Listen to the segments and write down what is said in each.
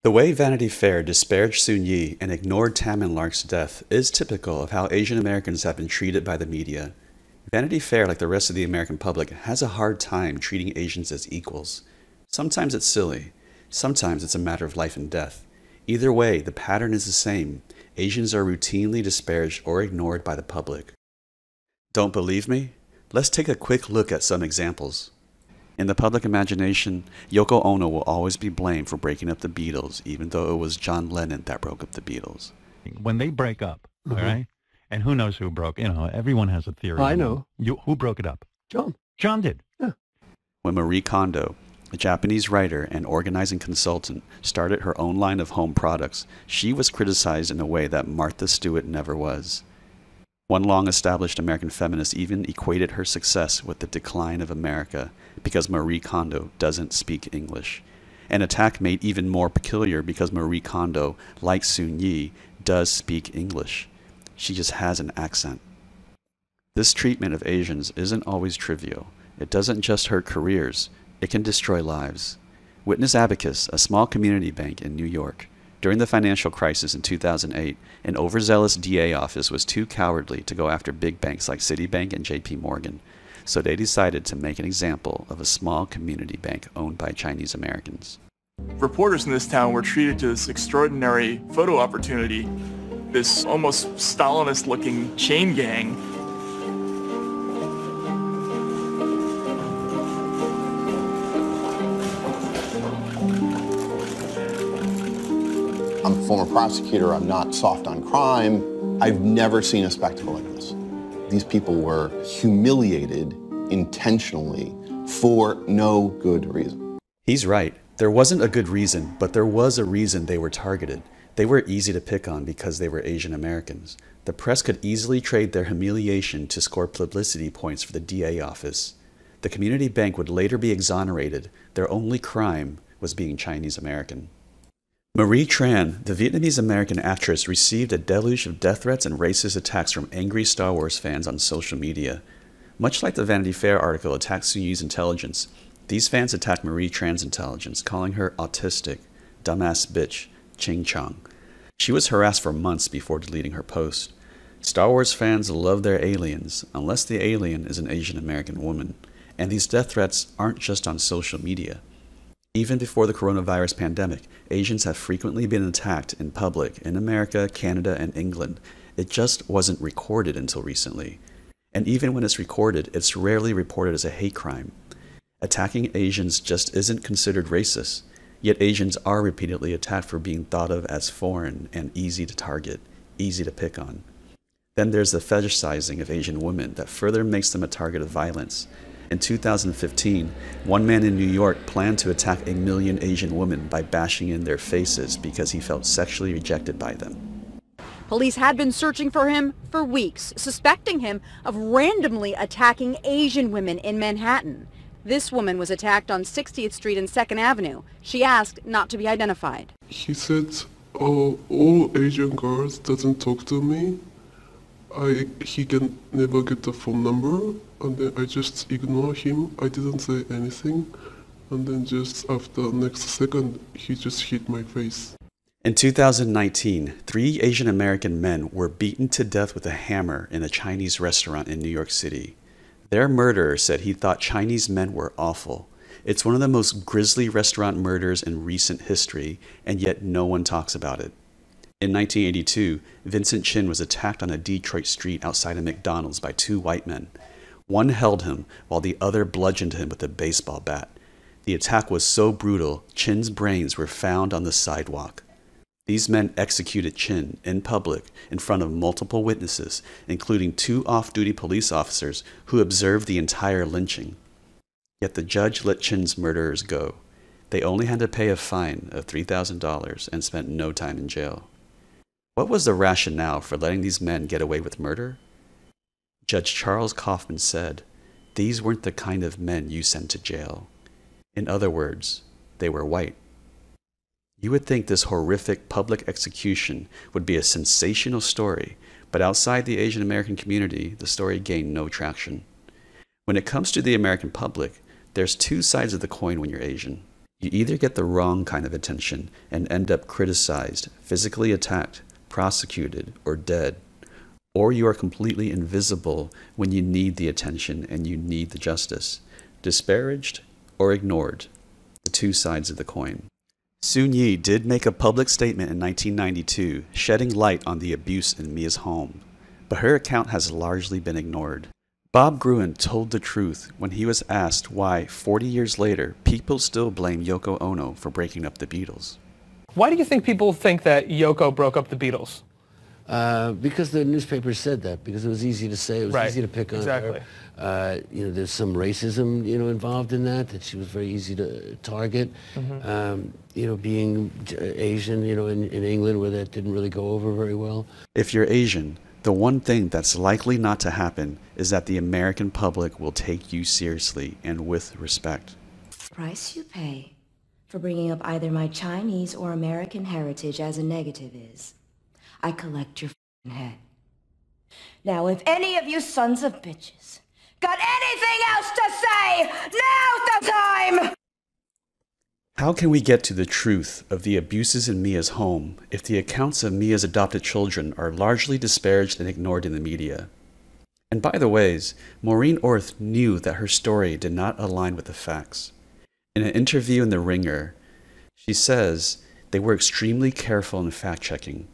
The way Vanity Fair disparaged Sun Yi and ignored Taman Lark's death is typical of how Asian Americans have been treated by the media. Vanity Fair, like the rest of the American public, has a hard time treating Asians as equals. Sometimes it's silly, sometimes it's a matter of life and death. Either way, the pattern is the same. Asians are routinely disparaged or ignored by the public. Don't believe me? Let's take a quick look at some examples. In the public imagination, Yoko Ono will always be blamed for breaking up the Beatles, even though it was John Lennon that broke up the Beatles. When they break up, all right? And who knows who broke, everyone has a theory. I know. Who broke it up? John. John did. Yeah. When Marie Kondo, a Japanese writer and organizing consultant, started her own line of home products, she was criticized in a way that Martha Stewart never was. One long-established American feminist even equated her success with the decline of America because Marie Kondo doesn't speak English. An attack made even more peculiar because Marie Kondo, like Sun Yi, does speak English. She just has an accent. This treatment of Asians isn't always trivial. It doesn't just hurt careers, it can destroy lives. Witness Abacus, a small community bank in New York. During the financial crisis in 2008, an overzealous DA office was too cowardly to go after big banks like Citibank and JP Morgan, so they decided to make an example of a small community bank owned by Chinese Americans. Reporters in this town were treated to this extraordinary photo opportunity, this almost Stalinist-looking chain gang. I'm a former prosecutor, I'm not soft on crime. I've never seen a spectacle like this. These people were humiliated intentionally for no good reason. He's right. There wasn't a good reason, but there was a reason they were targeted. They were easy to pick on because they were Asian Americans. The press could easily trade their humiliation to score publicity points for the DA office. The community bank would later be exonerated. Their only crime was being Chinese American. Marie Tran, the Vietnamese-American actress, received a deluge of death threats and racist attacks from angry Star Wars fans on social media. Much like the Vanity Fair article attacked Sun Yi's intelligence, these fans attacked Marie Tran's intelligence, calling her autistic, dumbass bitch, ching chong. She was harassed for months before deleting her post. Star Wars fans love their aliens, unless the alien is an Asian American woman. And these death threats aren't just on social media. Even before the coronavirus pandemic, Asians have frequently been attacked in public in America, Canada, and England. It just wasn't recorded until recently. And even when it's recorded, it's rarely reported as a hate crime. Attacking Asians just isn't considered racist, yet Asians are repeatedly attacked for being thought of as foreign and easy to target, easy to pick on. Then there's the fetishizing of Asian women that further makes them a target of violence. In 2015, one man in New York planned to attack 1 million Asian women by bashing in their faces because he felt sexually rejected by them. Police had been searching for him for weeks, suspecting him of randomly attacking Asian women in Manhattan. This woman was attacked on 60th Street and 2nd Avenue. She asked not to be identified. He said, oh, all Asian girls doesn't talk to me. He can never get the phone number, and then I just ignore him. I didn't say anything, and then just after next second, he just hit my face. In 2019, 3 Asian American men were beaten to death with a hammer in a Chinese restaurant in New York City. Their murderer said he thought Chinese men were awful. It's one of the most grisly restaurant murders in recent history, and yet no one talks about it. In 1982, Vincent Chin was attacked on a Detroit street outside a McDonald's by 2 white men. One held him while the other bludgeoned him with a baseball bat. The attack was so brutal, Chin's brains were found on the sidewalk. These men executed Chin in public in front of multiple witnesses, including 2 off-duty police officers who observed the entire lynching. Yet the judge let Chin's murderers go. They only had to pay a fine of $3,000 and spent no time in jail. What was the rationale for letting these men get away with murder? Judge Charles Kaufman said, "These weren't the kind of men you send to jail." In other words, they were white. You would think this horrific public execution would be a sensational story, but outside the Asian American community, the story gained no traction. When it comes to the American public, there's 2 sides of the coin when you're Asian. You either get the wrong kind of attention and end up criticized, physically attacked, prosecuted, or dead, or you are completely invisible when you need the attention and you need the justice, disparaged or ignored, the two sides of the coin. Soon Yi did make a public statement in 1992, shedding light on the abuse in Mia's home, but her account has largely been ignored. Bob Gruen told the truth when he was asked why, 40 years later, people still blame Yoko Ono for breaking up the Beatles. Why do you think people think that Yoko broke up the Beatles? Because the newspapers said that, because it was easy to say, it was easy to pick on her. There's some racism, involved in that she was very easy to target. Being Asian, in England where that didn't really go over very well. If you're Asian, the one thing that's likely not to happen is that the American public will take you seriously and with respect. Price you pay for bringing up either my Chinese or American heritage as a negative is, I collect your f***ing head. Now, if any of you sons of bitches got anything else to say, now's the time! How can we get to the truth of the abuses in Mia's home if the accounts of Mia's adopted children are largely disparaged and ignored in the media? And by the ways, Maureen Orth knew that her story did not align with the facts. In an interview in The Ringer, she says they were extremely careful in fact-checking.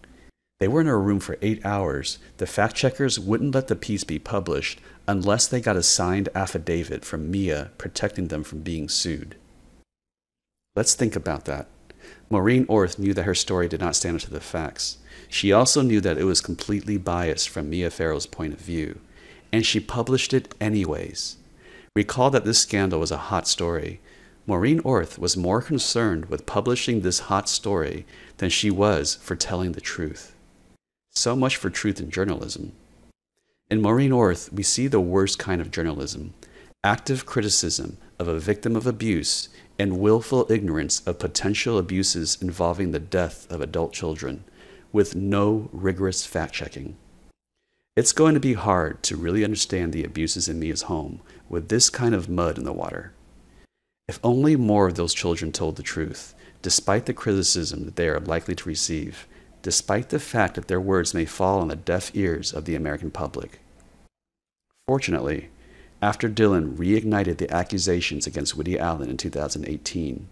They were in a room for 8 hours. The fact-checkers wouldn't let the piece be published unless they got a signed affidavit from Mia protecting them from being sued. Let's think about that. Maureen Orth knew that her story did not stand up to the facts. She also knew that it was completely biased from Mia Farrow's point of view, and she published it anyways. Recall that this scandal was a hot story. Maureen Orth was more concerned with publishing this hot story than she was for telling the truth. So much for truth in journalism. In Maureen Orth, we see the worst kind of journalism: active criticism of a victim of abuse and willful ignorance of potential abuses involving the death of adult children, with no rigorous fact-checking. It's going to be hard to really understand the abuses in Mia's home with this kind of mud in the water. If only more of those children told the truth, despite the criticism that they are likely to receive, despite the fact that their words may fall on the deaf ears of the American public. Fortunately, after Dylan reignited the accusations against Woody Allen in 2018,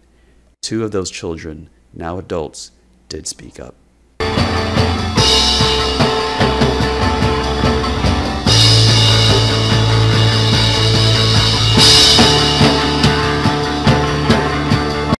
2 of those children, now adults, did speak up.